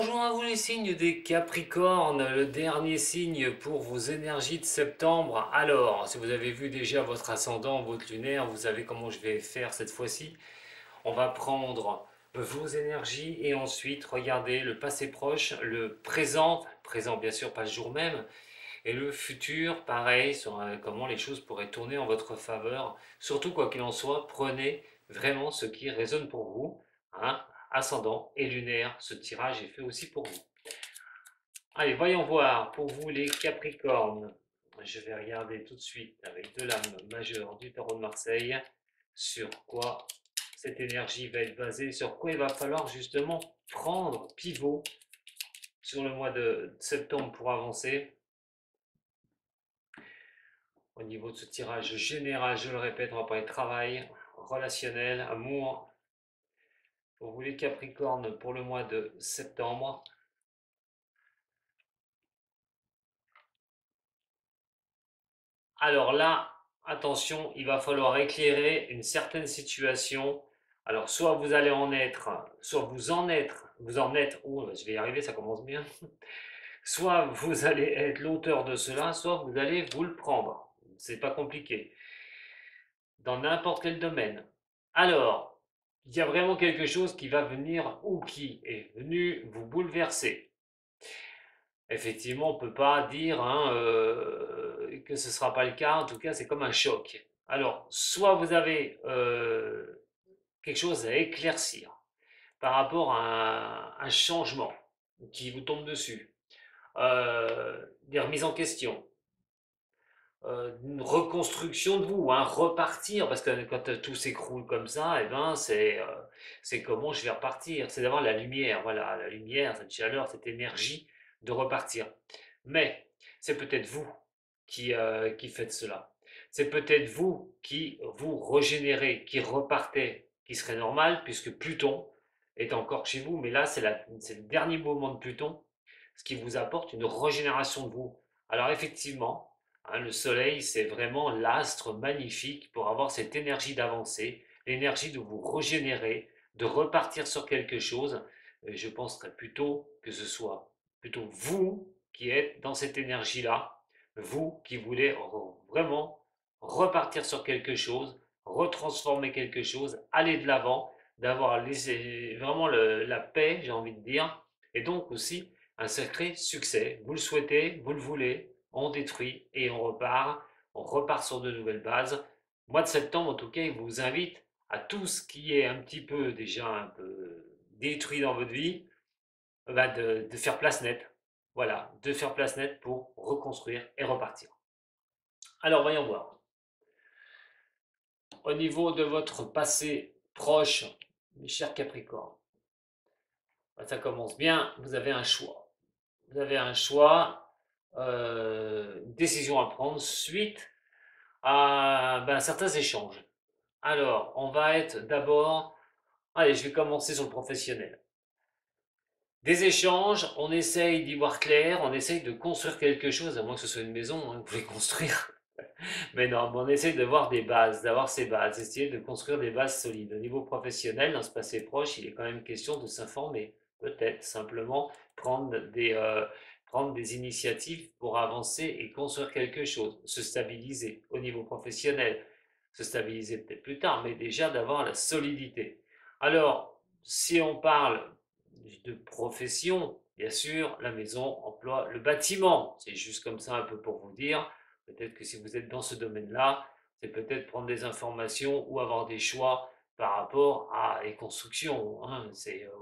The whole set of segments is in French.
Bonjour à vous les signes des Capricornes, le dernier signe pour vos énergies de septembre. Alors, si vous avez vu déjà votre ascendant, votre lunaire, vous savez comment je vais faire cette fois-ci. On va prendre vos énergies et ensuite regarder le passé proche, le présent, présent bien sûr pas le jour même, et le futur, pareil, sur comment les choses pourraient tourner en votre faveur. Surtout, quoi qu'il en soit, prenez vraiment ce qui résonne pour vous, hein, ascendant et lunaire. Ce tirage est fait aussi pour vous. Allez, voyons voir pour vous les Capricornes. Je vais regarder tout de suite avec deux lames majeures du tarot de Marseille sur quoi cette énergie va être basée, sur quoi il va falloir justement prendre pivot sur le mois de septembre pour avancer. Au niveau de ce tirage général, je le répète, on va parler travail, relationnel, amour. Pour vous les Capricornes pour le mois de septembre. Alors là, attention, il va falloir éclairer une certaine situation. Alors, soit vous allez en être, soit vous en êtes, oh, je vais y arriver, ça commence bien. Soit vous allez être l'auteur de cela, soit vous allez vous le prendre. C'est pas compliqué. Dans n'importe quel domaine. Alors, il y a vraiment quelque chose qui va venir ou qui est venu vous bouleverser. Effectivement, on ne peut pas dire hein, que ce ne sera pas le cas. En tout cas, c'est comme un choc. Alors, soit vous avez quelque chose à éclaircir par rapport à un changement qui vous tombe dessus, des remises en question, une reconstruction de vous, hein, repartir, parce que quand tout s'écroule comme ça, eh ben, c'est comment je vais repartir. C'est d'avoir la lumière, voilà, la lumière, cette chaleur, cette énergie de repartir. Mais c'est peut-être vous qui faites cela. C'est peut-être vous qui vous régénérez, qui repartez, qui serait normal, puisque Pluton est encore chez vous, mais là, c'est le dernier mouvement de Pluton, ce qui vous apporte une régénération de vous. Alors effectivement, hein, le soleil, c'est vraiment l'astre magnifique pour avoir cette énergie d'avancer, l'énergie de vous régénérer, de repartir sur quelque chose. Je penserais plutôt que ce soit plutôt vous qui êtes dans cette énergie-là, vous qui voulez vraiment repartir sur quelque chose, retransformer quelque chose, aller de l'avant, d'avoir vraiment la paix, j'ai envie de dire, et donc aussi un sacré succès. Vous le souhaitez, vous le voulez, on détruit et on repart sur de nouvelles bases. Mois de septembre, en tout cas, il vous invite à tout ce qui est un petit peu déjà un peu détruit dans votre vie, bah, de faire place nette. Voilà, de faire place nette pour reconstruire et repartir. Alors, voyons voir. Au niveau de votre passé proche, mes chers Capricornes, bah, ça commence bien, vous avez un choix. Vous avez un choix, une décision à prendre suite à ben, certains échanges. Alors, on va être d'abord, allez, je vais commencer sur le professionnel. Des échanges, on essaye d'y voir clair, on essaye de construire quelque chose, à moins que ce soit une maison, hein, que vous pouvez construire. Mais non, mais on essaye de voir des bases, d'avoir ces bases, essayer de construire des bases solides. Au niveau professionnel, dans ce passé proche, il est quand même question de s'informer, peut-être simplement prendre des initiatives pour avancer et construire quelque chose, se stabiliser au niveau professionnel, se stabiliser peut-être plus tard, mais déjà d'avoir la solidité. Alors, si on parle de profession, bien sûr, la maison emploie le bâtiment. C'est juste comme ça un peu pour vous dire. Peut-être que si vous êtes dans ce domaine-là, c'est peut-être prendre des informations ou avoir des choix par rapport à les constructions, hein,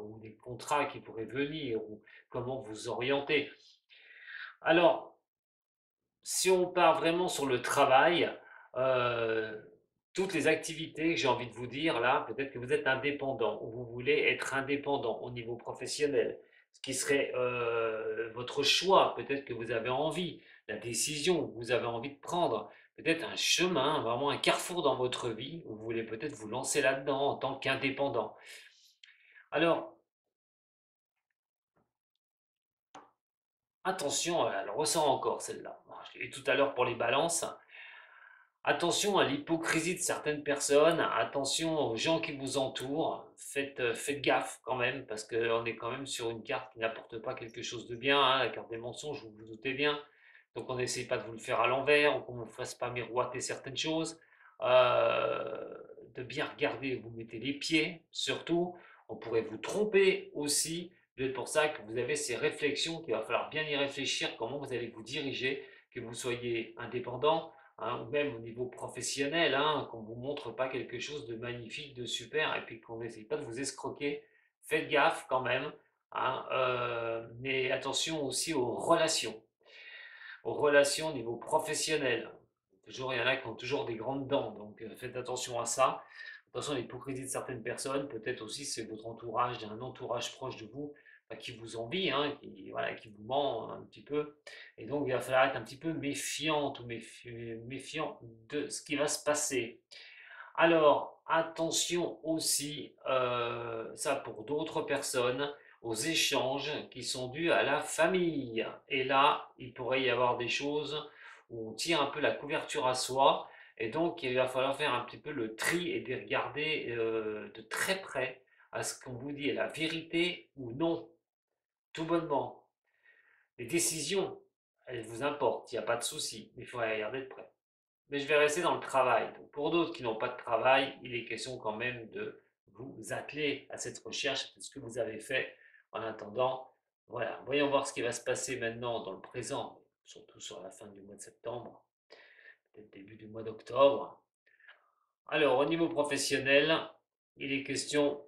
ou des contrats qui pourraient venir, ou comment vous orienter. Alors, si on part vraiment sur le travail, euh, toutes les activités que j'ai envie de vous dire là, peut-être que vous êtes indépendant ou vous voulez être indépendant au niveau professionnel, ce qui serait votre choix, peut-être que vous avez envie, la décision que vous avez envie de prendre, peut-être un chemin, vraiment un carrefour dans votre vie où vous voulez peut-être vous lancer là-dedans en tant qu'indépendant. Alors, attention, elle ressort encore celle-là. Je l'ai dit tout à l'heure pour les balances. Attention à l'hypocrisie de certaines personnes, attention aux gens qui vous entourent, faites gaffe quand même, parce qu'on est quand même sur une carte qui n'apporte pas quelque chose de bien, hein, la carte des mensonges, vous vous doutez bien. Donc on n'essaye pas de vous le faire à l'envers, ou qu'on ne vous fasse pas miroiter certaines choses. Euh, de bien regarder où vous mettez les pieds, surtout. On pourrait vous tromper aussi. C'est pour ça que vous avez ces réflexions, qu'il va falloir bien y réfléchir, comment vous allez vous diriger, que vous soyez indépendant, hein, ou même au niveau professionnel, hein, qu'on ne vous montre pas quelque chose de magnifique, de super, et puis qu'on n'essaye pas de vous escroquer. Faites gaffe quand même, hein, mais attention aussi aux relations au niveau professionnel. Toujours, il y en a qui ont toujours des grandes dents, donc faites attention à ça. Attention à l'hypocrisie de certaines personnes, peut-être aussi c'est votre entourage, un entourage proche de vous qui vous envie, hein, qui, voilà, qui vous ment un petit peu. Et donc il va falloir être un petit peu méfiante ou méfiant de ce qui va se passer. Alors, attention aussi, ça pour d'autres personnes, aux échanges qui sont dus à la famille. Et là, il pourrait y avoir des choses où on tire un peu la couverture à soi. Et donc, il va falloir faire un petit peu le tri et de regarder de très près à ce qu'on vous dit est la vérité ou non, tout bonnement. Les décisions, elles vous importent, il n'y a pas de souci, mais il faut regarder de près. Mais je vais rester dans le travail. Donc pour d'autres qui n'ont pas de travail, il est question quand même de vous atteler à cette recherche, de ce que vous avez fait en attendant. Voilà, voyons voir ce qui va se passer maintenant dans le présent, surtout sur la fin du mois de septembre, peut-être début du mois d'octobre. Alors au niveau professionnel, il est question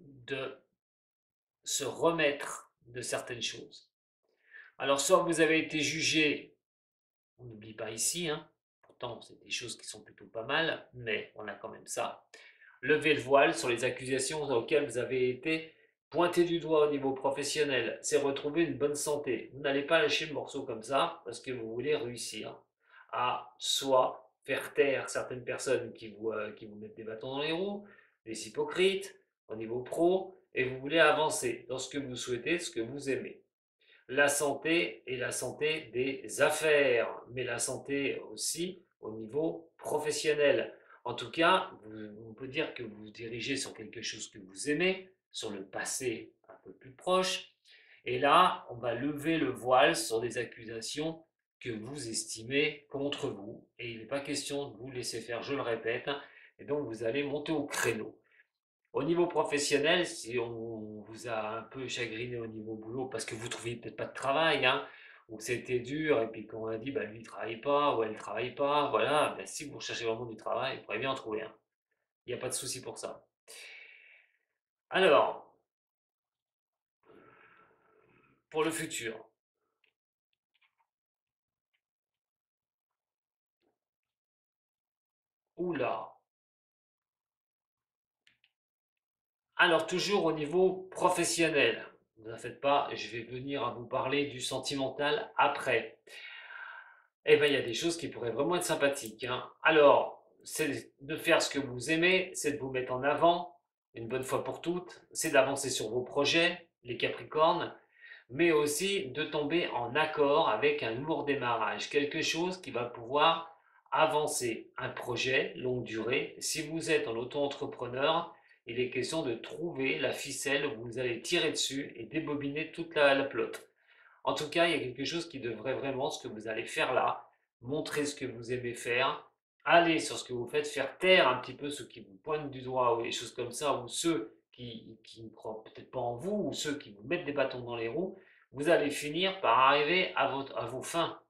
de se remettre de certaines choses. Alors soit vous avez été jugé, on n'oublie pas ici, hein, pourtant c'est des choses qui sont plutôt pas mal, mais on a quand même ça. Levez le voile sur les accusations auxquelles vous avez été pointé du doigt au niveau professionnel. C'est retrouver une bonne santé. Vous n'allez pas lâcher le morceau comme ça parce que vous voulez réussir à soit faire taire certaines personnes qui vous mettent des bâtons dans les roues, des hypocrites au niveau pro, et vous voulez avancer dans ce que vous souhaitez, ce que vous aimez. La santé est la santé des affaires, mais la santé aussi au niveau professionnel. En tout cas, on peut dire que vous vous dirigez sur quelque chose que vous aimez, sur le passé un peu plus proche. Et là, on va lever le voile sur des accusations que vous estimez contre vous. Et il n'est pas question de vous laisser faire, je le répète. Et donc, vous allez monter au créneau. Au niveau professionnel, si on vous a un peu chagriné au niveau boulot parce que vous trouviez peut-être pas de travail, hein, ou que c'était dur, et puis qu'on a dit, bah, lui, il travaille pas, ou elle ne travaille pas, voilà, bah, si vous recherchez vraiment du travail, vous pourrez bien en trouver un. Il n'y a pas de souci pour ça. Alors, pour le futur, oula. Alors, toujours au niveau professionnel, ne vous en faites pas, je vais venir à vous parler du sentimental après. Eh bien, il y a des choses qui pourraient vraiment être sympathiques, hein. Alors, c'est de faire ce que vous aimez, c'est de vous mettre en avant, une bonne fois pour toutes, c'est d'avancer sur vos projets, les Capricornes, mais aussi de tomber en accord avec un lourd démarrage, quelque chose qui va pouvoir avancer, un projet longue durée. Si vous êtes en auto-entrepreneur, il est question de trouver la ficelle où vous allez tirer dessus et débobiner toute la pelote. En tout cas, il y a quelque chose qui devrait vraiment, ce que vous allez faire là, montrer ce que vous aimez faire, aller sur ce que vous faites, faire taire un petit peu ceux qui vous pointent du doigt ou des choses comme ça, ou ceux qui ne croient peut-être pas en vous, ou ceux qui vous mettent des bâtons dans les roues. Vous allez finir par arriver à vos fins.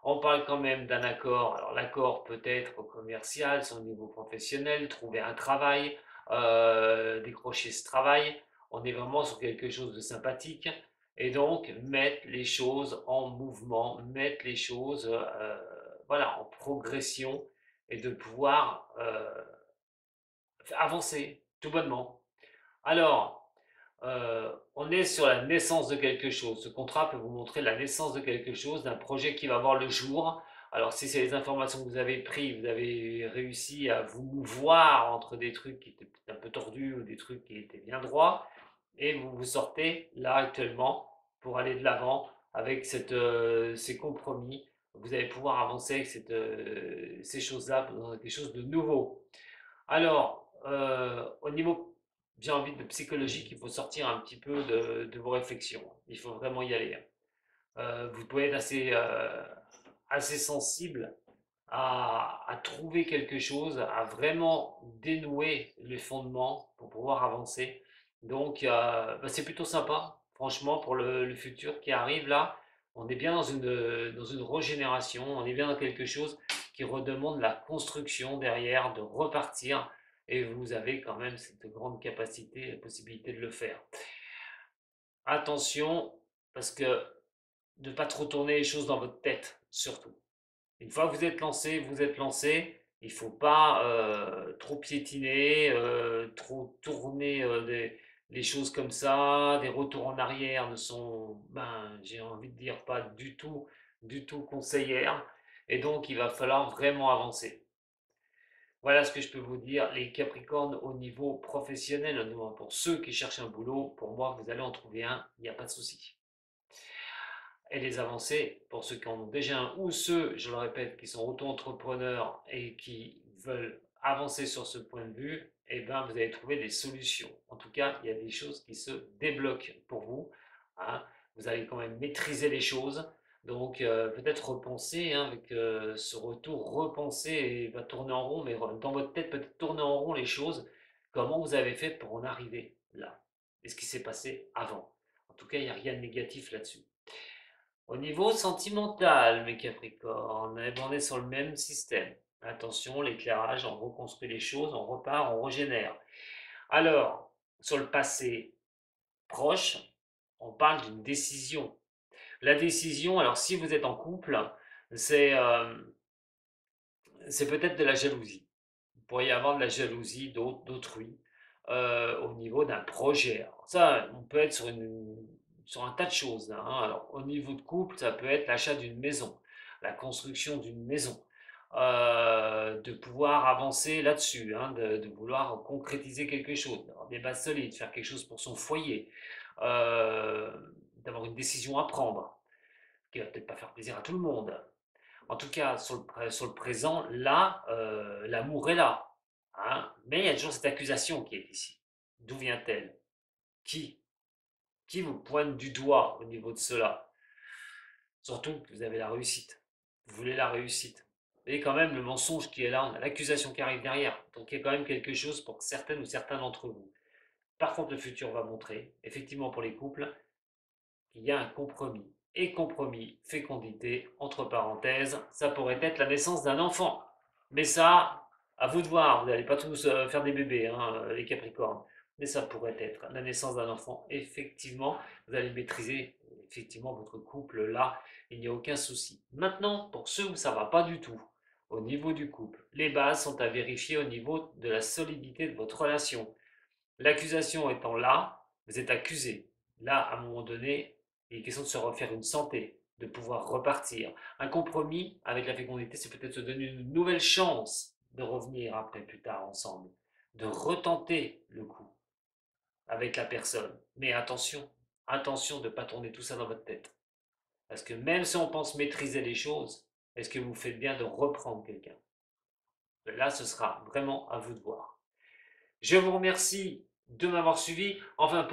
On parle quand même d'un accord. Alors l'accord peut être commercial, c'est au niveau professionnel, trouver un travail, décrocher ce travail. On est vraiment sur quelque chose de sympathique. Et donc mettre les choses en mouvement, mettre les choses voilà, en progression et de pouvoir avancer tout bonnement. Alors, on est sur la naissance de quelque chose. Ce contrat peut vous montrer la naissance de quelque chose, d'un projet qui va voir le jour. Alors, si c'est les informations que vous avez prises, vous avez réussi à vous mouvoir entre des trucs qui étaient un peu tordus ou des trucs qui étaient bien droits, et vous vous sortez là actuellement pour aller de l'avant avec ces compromis vous allez pouvoir avancer avec ces choses-là dans quelque chose de nouveau. Alors, au niveau, j'ai envie de psychologique, il faut sortir un petit peu de vos réflexions. Il faut vraiment y aller. Vous pouvez être assez sensible à trouver quelque chose, à vraiment dénouer les fondements pour pouvoir avancer. Donc, bah, c'est plutôt sympa, franchement, pour le futur qui arrive là. On est bien dans une régénération, on est bien dans quelque chose qui redemande la construction derrière, de repartir. Et vous avez quand même cette grande capacité, la possibilité de le faire. Attention, parce que de ne pas trop tourner les choses dans votre tête, surtout. Une fois que vous êtes lancé, vous êtes lancé. Il ne faut pas trop piétiner, trop tourner les choses comme ça. Des retours en arrière ne sont, ben, j'ai envie de dire, pas du tout conseillères. Et donc, il va falloir vraiment avancer. Voilà ce que je peux vous dire. Les Capricornes au niveau professionnel, pour ceux qui cherchent un boulot, pour moi, vous allez en trouver un, il n'y a pas de souci. Et les avancées, pour ceux qui en ont déjà un, ou ceux, je le répète, qui sont auto-entrepreneurs et qui veulent avancer sur ce point de vue, eh ben, vous allez trouver des solutions. En tout cas, il y a des choses qui se débloquent pour vous. Hein. Vous allez quand même maîtriser les choses. Donc, peut-être repenser, hein, avec ce retour, repenser et va tourner en rond, mais dans votre tête, peut-être tourner en rond les choses. Comment vous avez fait pour en arriver là? Et ce qui s'est passé avant. En tout cas, il n'y a rien de négatif là-dessus. Au niveau sentimental, mes Capricornes, eh ben, on est sur le même système. Attention, l'éclairage, on reconstruit les choses, on repart, on régénère. Alors, sur le passé proche, on parle d'une décision. La décision, alors si vous êtes en couple, c'est c'est peut-être de la jalousie. Vous pourriez avoir de la jalousie d'autrui au niveau d'un projet. Alors ça, on peut être sur un tas de choses. Là, hein. Alors, au niveau de couple, ça peut être l'achat d'une maison, la construction d'une maison, de pouvoir avancer là-dessus, hein, de vouloir concrétiser quelque chose, d'avoir des bases solides, faire quelque chose pour son foyer, euh, d'avoir une décision à prendre, qui va peut-être pas faire plaisir à tout le monde. En tout cas, sur le présent, là, l'amour est là. Hein. Mais il y a toujours cette accusation qui est ici. D'où vient-elle? Qui? Qui vous pointe du doigt au niveau de cela? Surtout que vous avez la réussite. Vous voulez la réussite. Et quand même le mensonge qui est là, on a l'accusation qui arrive derrière. Donc il y a quand même quelque chose pour certaines ou certains d'entre vous. Par contre, le futur va montrer, effectivement pour les couples, qu'il y a un compromis. Et compromis, fécondité, entre parenthèses, ça pourrait être la naissance d'un enfant. Mais ça, à vous de voir, vous n'allez pas tous faire des bébés, hein, les Capricornes. Mais ça pourrait être la naissance d'un enfant. Effectivement, vous allez maîtriser effectivement votre couple là, il n'y a aucun souci. Maintenant, pour ceux où ça ne va pas du tout, au niveau du couple, les bases sont à vérifier au niveau de la solidité de votre relation. L'accusation étant là, vous êtes accusé. Là, à un moment donné, il est question de se refaire une santé, de pouvoir repartir. Un compromis avec la fécondité, c'est peut-être se donner une nouvelle chance de revenir après, plus tard, ensemble, de retenter le coup avec la personne. Mais attention, attention de ne pas tourner tout ça dans votre tête. Parce que même si on pense maîtriser les choses, est-ce que vous faites bien de reprendre quelqu'un? Là, ce sera vraiment à vous de voir. Je vous remercie de m'avoir suivi. Enfin,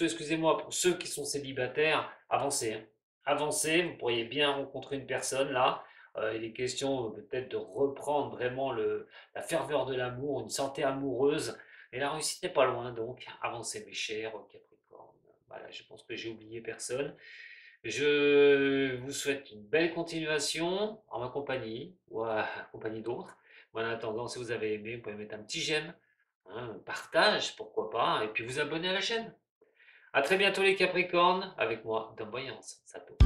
excusez-moi, pour ceux qui sont célibataires, avancez. Hein. Avancez, vous pourriez bien rencontrer une personne là. Il est question peut-être de reprendre vraiment la ferveur de l'amour, une santé amoureuse. Et la réussite n'est pas loin, donc avancez mes chers Capricornes. Voilà, je pense que j'ai oublié personne. Je vous souhaite une belle continuation en ma compagnie ou à la compagnie d'autres. En attendant, si vous avez aimé, vous pouvez mettre un petit j'aime, hein, un partage, pourquoi pas, et puis vous abonner à la chaîne. A très bientôt les Capricornes, avec moi dans Voyance Sato.